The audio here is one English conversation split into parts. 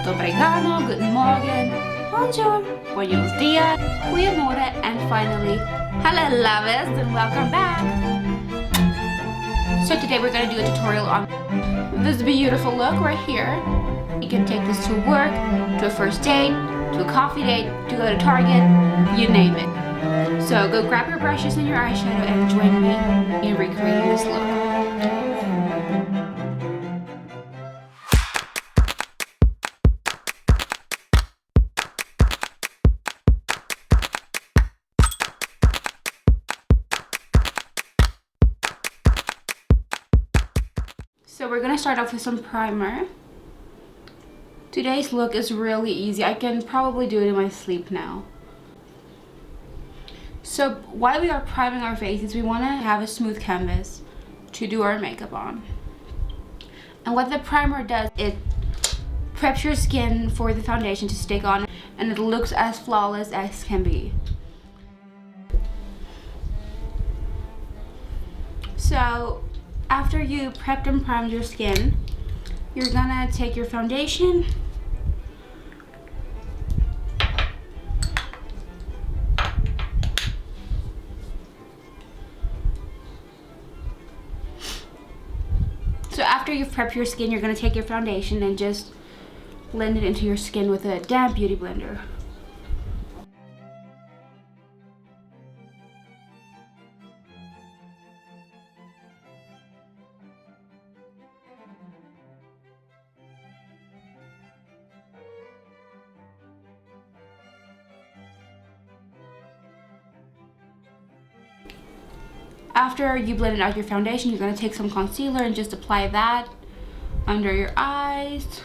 Dobrigano, guten morgen, bonjour, buenos dias, goeiemorgen, and finally, hello lovers and welcome back. So today we're going to do a tutorial on this beautiful look right here. You can take this to work, to a first date, to a coffee date, to go to Target, you name it. So go grab your brushes and your eyeshadow and join me in recreating this look. So we're gonna start off with some primer. Today's look is really easy. I can probably do it in my sleep now. So while we are priming our faces, we wanna have a smooth canvas to do our makeup on. And what the primer does, it preps your skin for the foundation to stick on, and it looks as flawless as can be. So after you prepped and primed your skin, you're gonna take your foundation after you've prepped your skin, you're gonna take your foundation and just blend it into your skin with a damp beauty blender. After you blended out your foundation, you're going to take some concealer and just apply that under your eyes,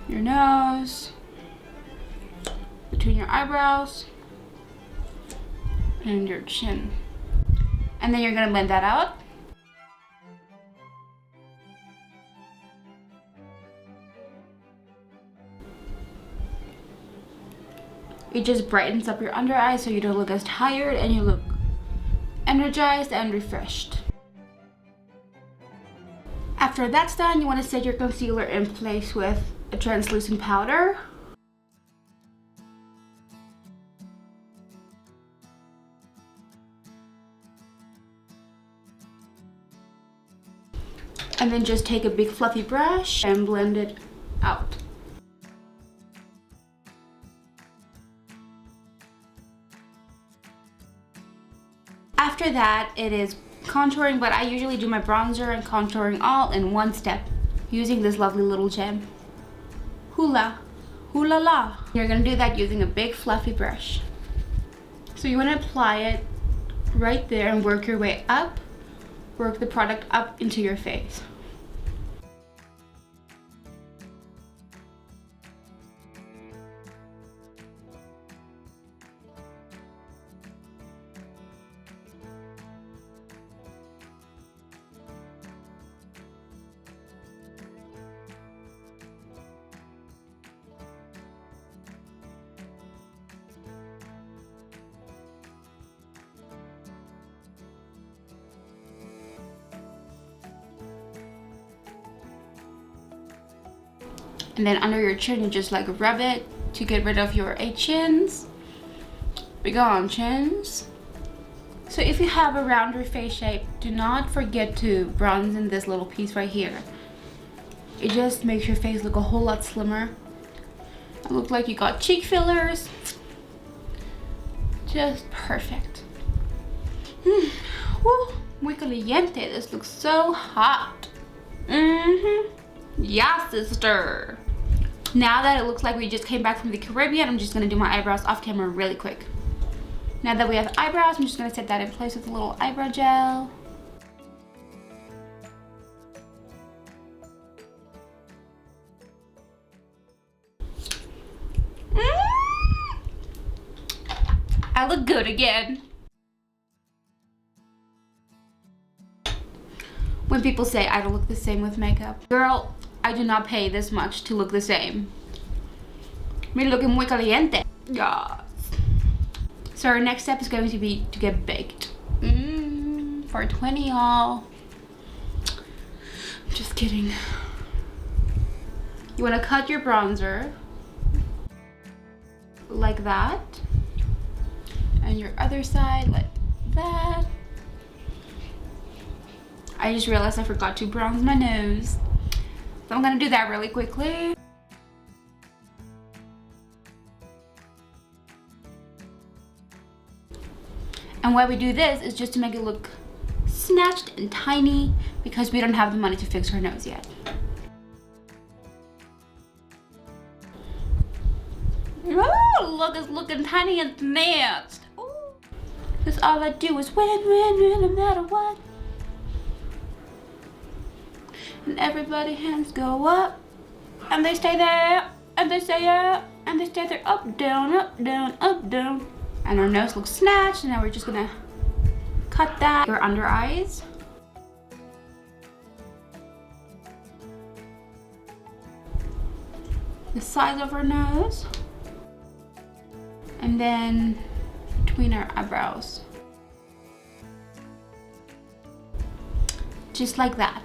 your nose, between your eyebrows, and your chin. And then you're going to blend that out. It just brightens up your under eyes so you don't look as tired and you look energized and refreshed. After that's done, you want to set your concealer in place with a translucent powder. And then just take a big fluffy brush and blend it out. After that, it is contouring, but I usually do my bronzer and contouring all in one step using this lovely little gem. Hula la. You're gonna do that using a big fluffy brush. So you wanna apply it right there and work your way up, work the product up into your face. And then under your chin, you just like rub it to get rid of your chins. Be gone, chins. So if you have a rounder face shape, do not forget to bronze in this little piece right here. It just makes your face look a whole lot slimmer. It looks like you got cheek fillers. Just perfect. Woo, muy caliente. This looks so hot. Yeah, sister. Now that it looks like we just came back from the Caribbean, I'm just gonna do my eyebrows off camera really quick. Now that we have eyebrows, I'm just gonna set that in place with a little eyebrow gel. I look good again. When people say I don't look the same with makeup, girl, I do not pay this much to look the same. Me looking muy caliente. Yes. So our next step is going to be to get baked. For 20 y'all. I'm just kidding. You want to cut your bronzer like that, and your other side like that. I just realized I forgot to bronze my nose, so I'm gonna do that really quickly. And why we do this is just to make it look snatched and tiny, because we don't have the money to fix her nose yet. Oh, look, it's looking tiny and snatched. Cause all I do is win, no matter what. And everybody hands go up, and they stay there, and they stay up, and they stay there, up, down, up, down, up, down. And our nose looks snatched, and now we're just gonna cut that. Your under eyes. The sides of our nose. And then between our eyebrows. Just like that.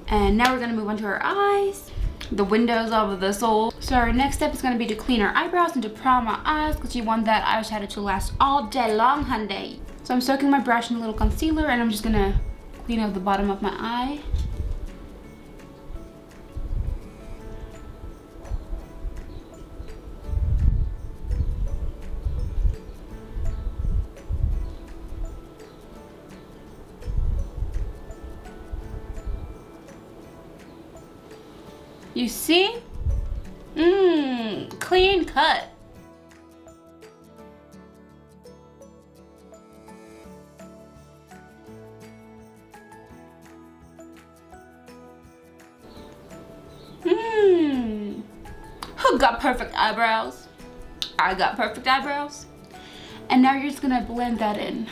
And now we're gonna move on to our eyes, the windows of the soul. So our next step is gonna be to clean our eyebrows and to prime our eyes, because you want that eyeshadow to last all day long, Hyundai. So I'm soaking my brush in a little concealer, and I'm just gonna clean up the bottom of my eye. You see? Clean cut. Who got perfect eyebrows? I got perfect eyebrows. And now you're just gonna blend that in.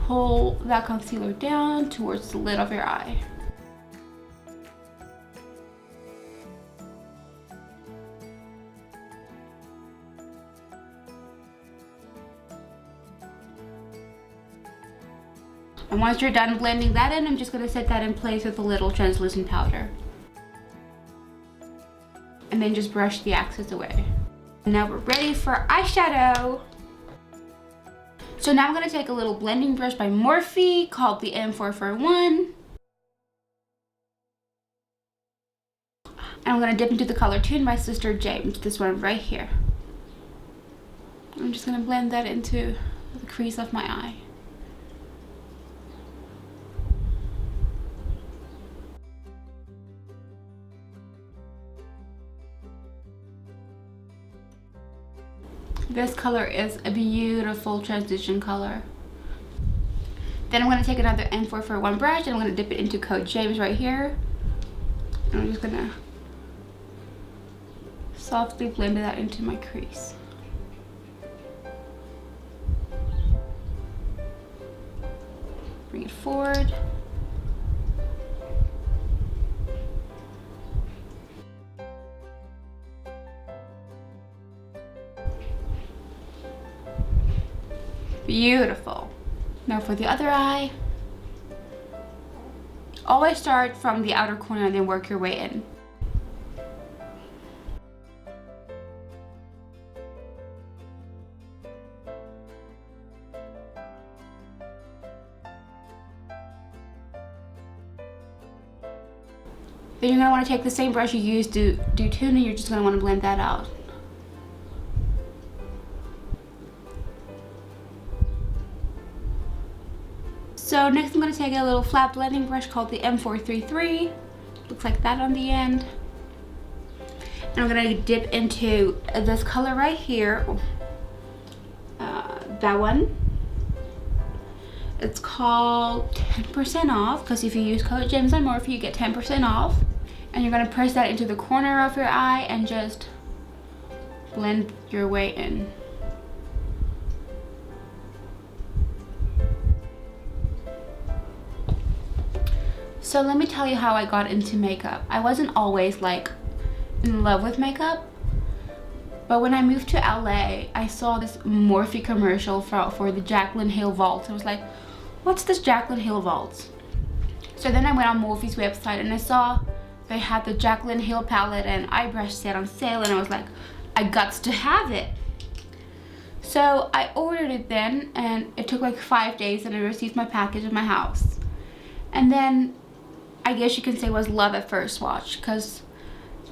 Pull that concealer down towards the lid of your eye. And once you're done blending that in, I'm just gonna set that in place with a little translucent powder. And then just brush the excess away. And now we're ready for eyeshadow. So now I'm gonna take a little blending brush by Morphe called the M441. And I'm gonna dip into the color Tune by Sister James, this one right here. I'm just gonna blend that into the crease of my eye. This color is a beautiful transition color. Then I'm going to take another M441 brush, and I'm going to dip it into Code James right here. And I'm just going to softly blend that into my crease. Bring it forward. Beautiful. Now for the other eye. Always start from the outer corner and then work your way in. Then you're going to want to take the same brush you used to do Tune, and you're just going to want to blend that out. So next I'm going to take a little flat blending brush called the M433. Looks like that on the end. And I'm going to dip into this color right here. That one. It's called 10% off, because if you use Code James on Morphe, you get 10% off. And you're going to press that into the corner of your eye and just blend your way in. So let me tell you how I got into makeup. I wasn't always like in love with makeup, but when I moved to LA, I saw this Morphe commercial for the Jaclyn Hill Vault. I was like, what's this Jaclyn Hill Vault? So then I went on Morphe's website and I saw they had the Jaclyn Hill palette and eye brush set on sale, and I was like, I got to have it. So I ordered it then, and it took like 5 days and I received my package in my house. And then I guess you can say it was love at first watch, because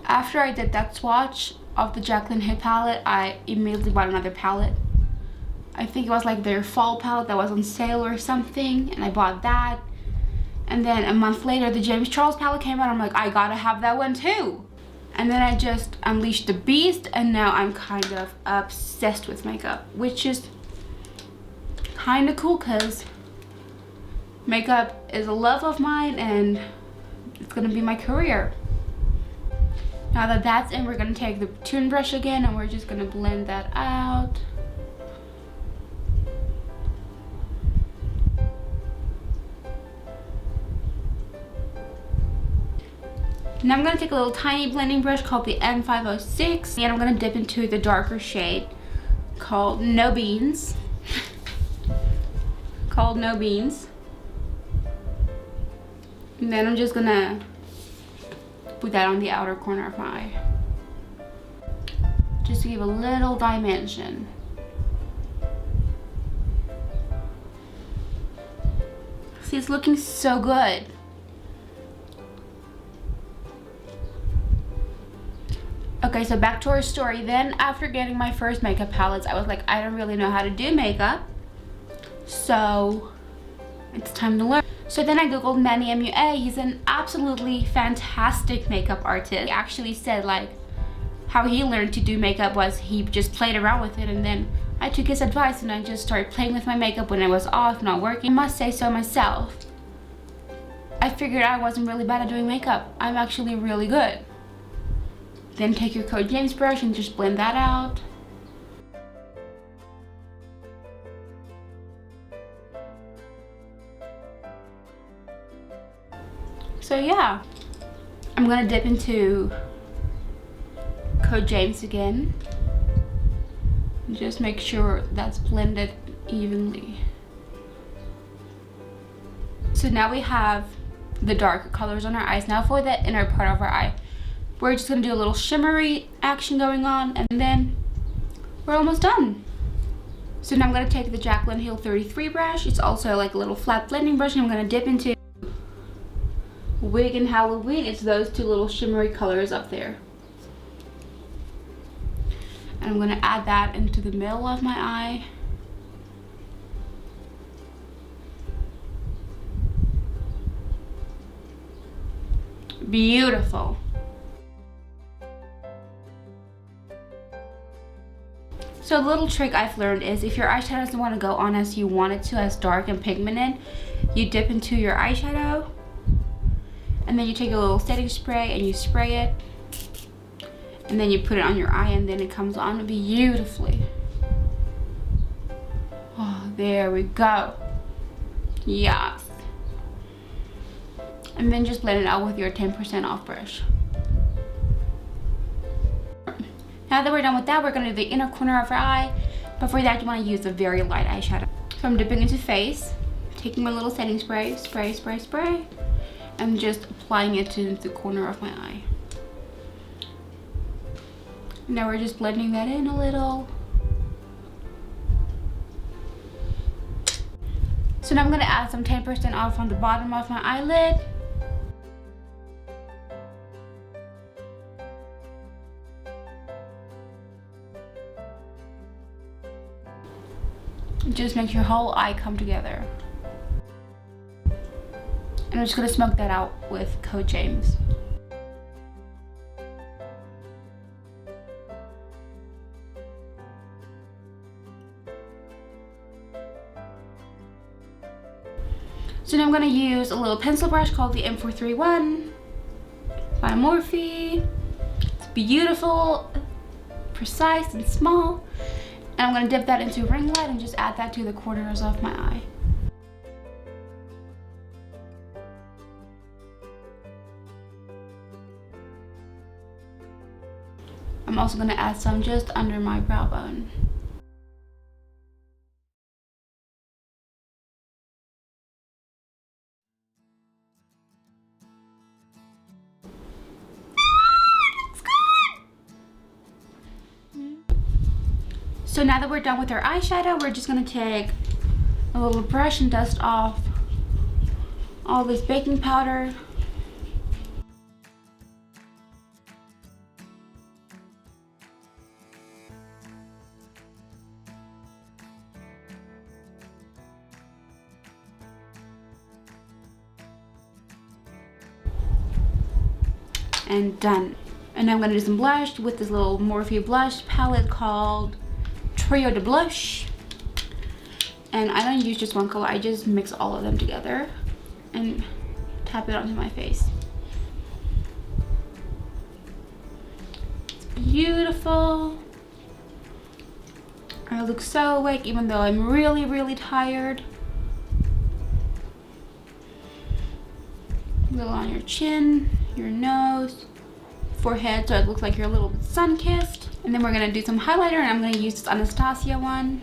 after I did that swatch of the Jaclyn Hill palette, I immediately bought another palette. I think it was like their fall palette that was on sale or something, and I bought that. And then a month later, the James Charles palette came out. I'm like, I gotta have that one too. And then I just unleashed the beast, and now I'm kind of obsessed with makeup, which is kind of cool because makeup is a love of mine and it's gonna be my career. Now that that's in, we're gonna take the tune brush again and we're just gonna blend that out. Now I'm going to take a little tiny blending brush called the M506, and I'm going to dip into the darker shade called No Beans. And then I'm just going to put that on the outer corner of my eye, just to give a little dimension. See, it's looking so good. Okay, so back to our story. Then after getting my first makeup palettes, I was like, I don't really know how to do makeup, so it's time to learn. So then I googled Manny MUA. He's an absolutely fantastic makeup artist. He actually said like how he learned to do makeup was he just played around with it, and then I took his advice and I just started playing with my makeup when I was off, not working. I must say so myself. I figured I wasn't really bad at doing makeup. I'm actually really good. Then take your Code James brush and just blend that out. So yeah, I'm gonna dip into Code James again. And just make sure that's blended evenly. So now we have the darker colors on our eyes. Now for the inner part of our eye, we're just gonna do a little shimmery action going on, and then we're almost done. So now I'm gonna take the Jaclyn Hill 33 brush. It's also like a little flat blending brush, and I'm gonna dip into Wig and Halloween. It's those two little shimmery colors up there. And I'm gonna add that into the middle of my eye. Beautiful. So a little trick I've learned is if your eyeshadow doesn't want to go on as you want it to, as dark and pigmented, you dip into your eyeshadow and then you take a little setting spray and you spray it, and then you put it on your eye, and then it comes on beautifully. Oh, there we go. Yes. And then just blend it out with your 10% off brush. Now that we're done with that, we're going to do the inner corner of our eye. But for that, you want to use a very light eyeshadow. So I'm dipping into face, taking my little setting spray, spray, and just applying it to the corner of my eye. Now we're just blending that in a little. So now I'm going to add some 10% off on the bottom of my eyelid. Just make your whole eye come together. And I'm just going to smoke that out with Code James. So now I'm going to use a little pencil brush called the M431 by Morphe. It's beautiful, precise, and small. And I'm going to dip that into ring light and just add that to the corners of my eye. I'm also going to add some just under my brow bone. So now that we're done with our eyeshadow, we're just gonna take a little brush and dust off all this baking powder. And done. And I'm gonna do some blush with this little Morphe blush palette called Trio de Blush. And I don't use just one color, I just mix all of them together and tap it onto my face. It's beautiful. I look so awake even though I'm really, really tired. A little on your chin, your nose, forehead, so it looks like you're a little bit sun-kissed. And then we're gonna do some highlighter, and I'm gonna use this Anastasia one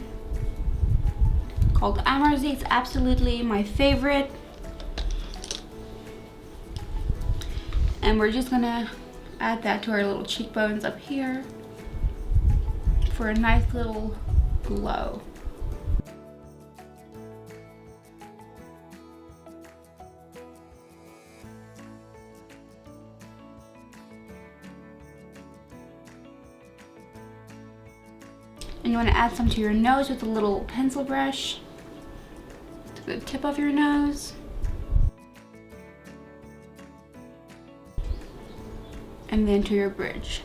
called Amarzy. It's absolutely my favorite. And we're just gonna add that to our little cheekbones up here for a nice little glow. And you want to add some to your nose with a little pencil brush to the tip of your nose. And then to your bridge.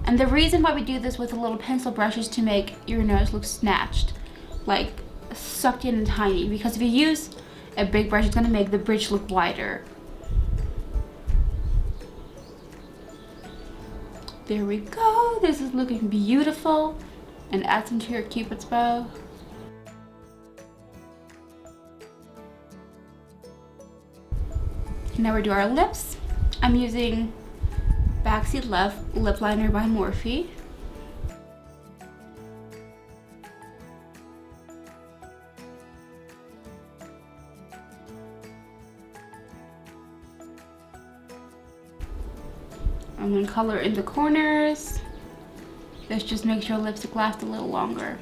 And the reason why we do this with a little pencil brush is to make your nose look snatched, like sucked in and tiny, because if you use a big brush, it's going to make the bridge look wider. There we go. This is looking beautiful. And add some to your Cupid's bow. Now we do our lips. I'm using Backseat Love lip liner by Morphe. I'm going to color in the corners. This just makes your lipstick last a little longer.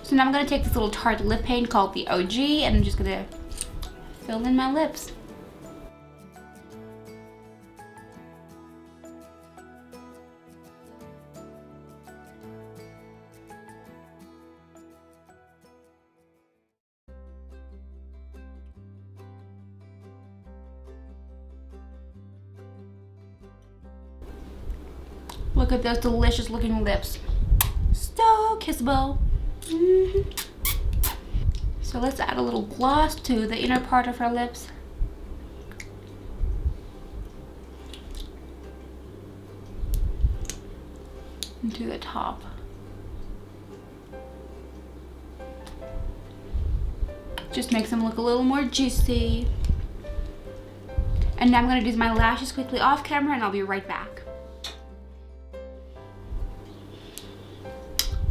So now I'm going to take this little Tarte lip paint called the OG, and I'm just going to fill in my lips. Look at those delicious looking lips. So kissable. So let's add a little gloss to the inner part of our lips. And to the top. Just makes them look a little more juicy. And now I'm going to do my lashes quickly off camera, and I'll be right back.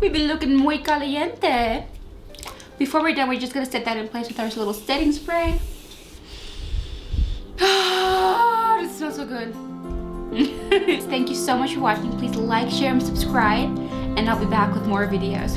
We've been looking muy caliente. Before we're done, we're just gonna set that in place with our little setting spray. Oh, this smells so good. Thank you so much for watching. Please like, share, and subscribe, and I'll be back with more videos.